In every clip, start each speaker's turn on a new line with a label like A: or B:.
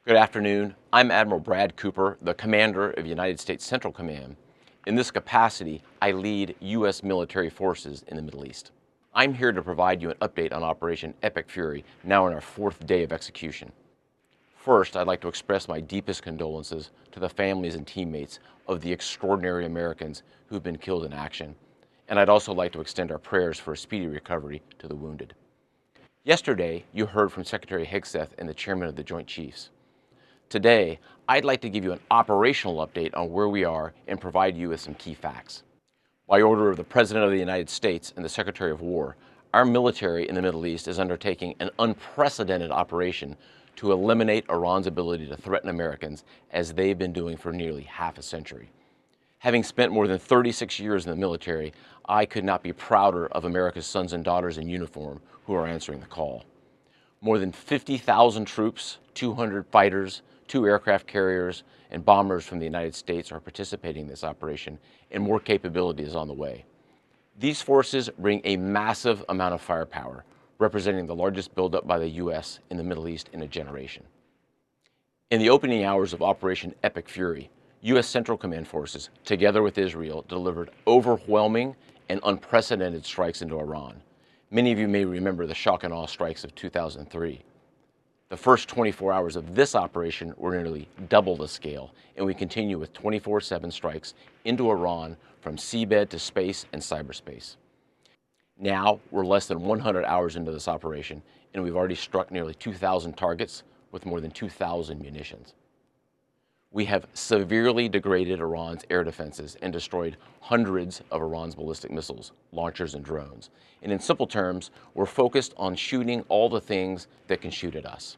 A: Good afternoon. I'm Admiral Brad Cooper, the commander of United States Central Command. In this capacity, I lead U.S. military forces in the Middle East. I'm here to provide you an update on Operation Epic Fury, now in our fourth day of execution. First, I'd like to express my deepest condolences to the families and teammates of the extraordinary Americans who've been killed in action, and I'd also like to extend our prayers for a speedy recovery to the wounded. Yesterday, you heard from Secretary Hegseth and the Chairman of the Joint Chiefs. Today, I'd like to give you an operational update on where we are and provide you with some key facts. By order of the President of the United States and the Secretary of War, our military in the Middle East is undertaking an unprecedented operation to eliminate Iran's ability to threaten Americans, as they've been doing for nearly half a century. Having spent more than 36 years in the military, I could not be prouder of America's sons and daughters in uniform who are answering the call. More than 50,000 troops, 200 fighters, 2 aircraft carriers, and bombers from the United States are participating in this operation, and more capability is on the way. These forces bring a massive amount of firepower, representing the largest buildup by the U.S. in the Middle East in a generation. In the opening hours of Operation Epic Fury, U.S. Central Command forces, together with Israel, delivered overwhelming and unprecedented strikes into Iran. Many of you may remember the shock and awe strikes of 2003. The first 24 hours of this operation were nearly double the scale, and we continue with 24/7 strikes into Iran from seabed to space and cyberspace. Now, we're less than 100 hours into this operation, and we've already struck nearly 2,000 targets with more than 2,000 munitions. We have severely degraded Iran's air defenses and destroyed hundreds of Iran's ballistic missiles, launchers, and drones. And in simple terms, we're focused on shooting all the things that can shoot at us.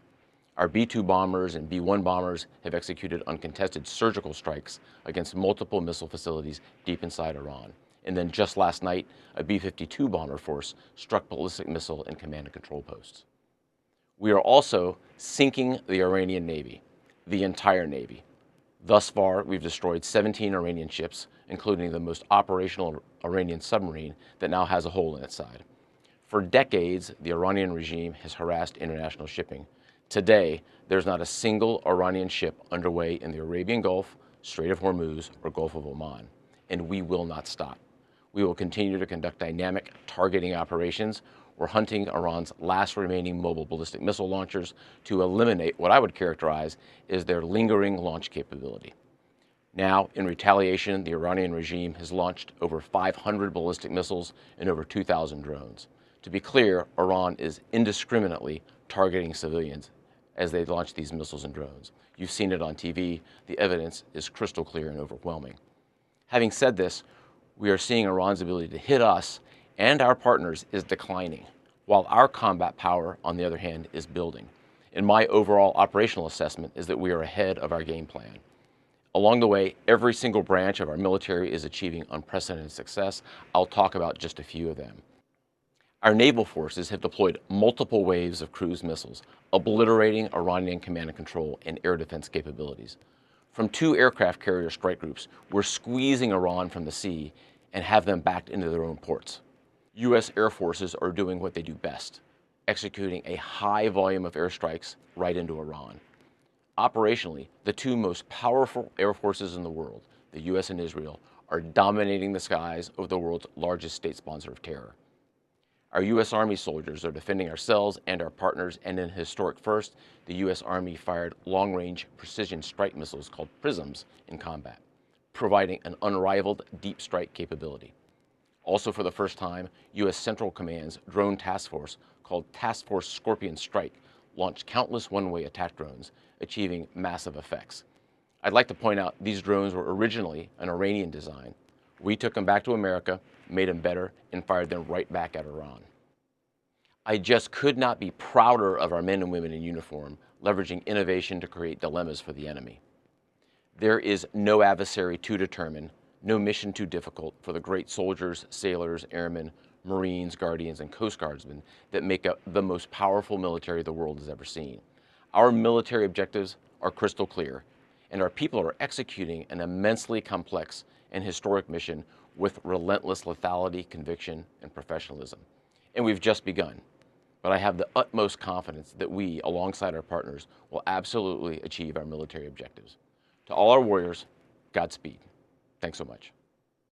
A: Our B-2 bombers and B-1 bombers have executed uncontested surgical strikes against multiple missile facilities deep inside Iran. And then just last night, a B-52 bomber force struck ballistic missile and command and control posts. We are also sinking the Iranian Navy, the entire Navy. Thus far, we've destroyed 17 Iranian ships, including the most operational Iranian submarine that now has a hole in its side. For decades, the Iranian regime has harassed international shipping. Today, there's not a single Iranian ship underway in the Arabian Gulf, Strait of Hormuz, or Gulf of Oman, and we will not stop. We will continue to conduct dynamic targeting operations. We're hunting Iran's last remaining mobile ballistic missile launchers to eliminate what I would characterize as their lingering launch capability. Now, in retaliation, the Iranian regime has launched over 500 ballistic missiles and over 2,000 drones. To be clear, Iran is indiscriminately targeting civilians as they launch these missiles and drones. You've seen it on TV. The evidence is crystal clear and overwhelming. Having said this, we are seeing Iran's ability to hit us and our partners is declining, while our combat power, on the other hand, is building. And my overall operational assessment is that we are ahead of our game plan. Along the way, every single branch of our military is achieving unprecedented success. I'll talk about just a few of them. Our naval forces have deployed multiple waves of cruise missiles, obliterating Iranian command and control and air defense capabilities. From 2 aircraft carrier strike groups, we're squeezing Iran from the sea and have them backed into their own ports. U.S. air forces are doing what they do best, executing a high volume of airstrikes right into Iran. Operationally, the 2 most powerful air forces in the world, the U.S. and Israel, are dominating the skies of the world's largest state sponsor of terror. Our U.S. Army soldiers are defending ourselves and our partners, and in a historic first, the U.S. Army fired long-range precision strike missiles called PRISMs in combat, providing an unrivaled deep strike capability. Also, for the first time, U.S. Central Command's drone task force, called Task Force Scorpion Strike, launched countless one-way attack drones, achieving massive effects. I'd like to point out these drones were originally an Iranian design. We took them back to America, made them better, and fired them right back at Iran. I just could not be prouder of our men and women in uniform, leveraging innovation to create dilemmas for the enemy. There is no adversary too determined, no mission too difficult for the great soldiers, sailors, airmen, Marines, Guardians, and Coast Guardsmen that make up the most powerful military the world has ever seen. Our military objectives are crystal clear, and our people are executing an immensely complex and historic mission with relentless lethality, conviction, and professionalism. And we've just begun. but I have the utmost confidence that we, alongside our partners, will absolutely achieve our military objectives. To all our warriors, Godspeed. Thanks so much.